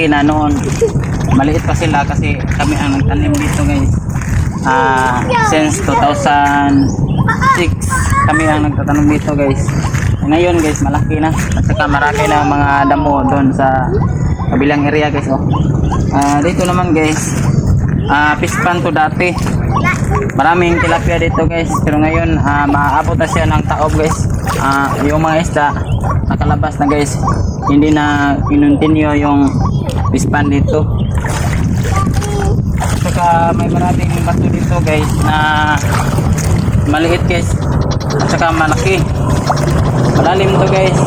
malaki na noon. Maliit pa sila kasi kami ang nagtanim dito guys. Since 2006 kami ang nagtatanim dito guys. Ngayon guys malaki na at saka marami na mga damo doon sa kabilang area guys. Dito naman guys fish pond to dati. Maraming tilapia dito guys, pero ngayon maaabot na siya ng taob guys. Yung mga isda nakalabas na guys, hindi na kinontinue yung fish pond dito. At saka may maraming bato dito guys na maliit guys at saka malaki. Malalim to guys,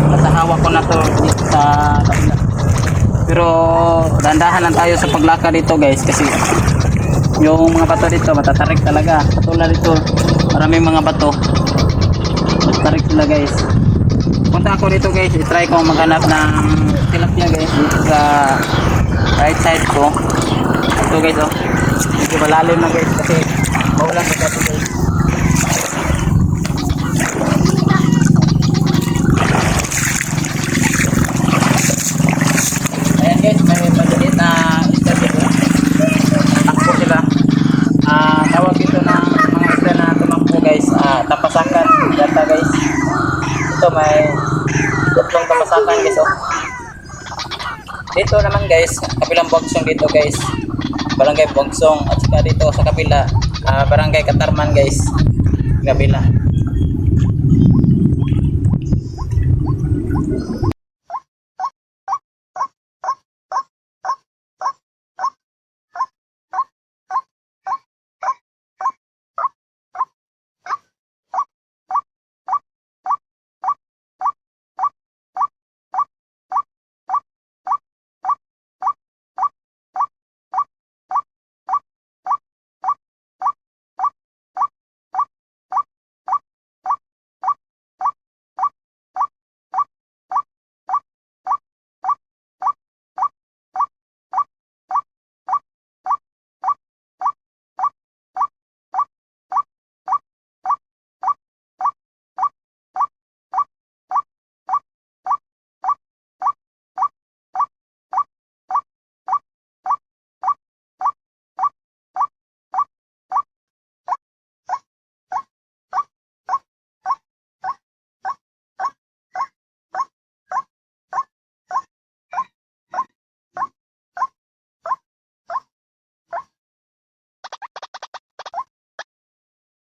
nasa hawak ko na to dito sa kabila. Pero dandahan lang tayo sa paglakad dito guys kasi yung mga bato dito matatarik talaga. Katulad dito maraming mga bato matatarik sila guys. Punta ako dito guys, i-try ko maghanap ng tilapia guys dito sa right side ko. Ito guys medyo malalim na guys kasi maulan sa dito guys. Ayan guys, may maliit na isda dito. Takbo sila. Tawag ito ng mga isda na tumakbo guys, tapasakan data guys. Ito may tatlong tapasakan guys. Dito naman guys, kabilang Bogsong dito guys, Barangay Bogsong, at saka dito sa kabila Barangay Katarman guys, kabila.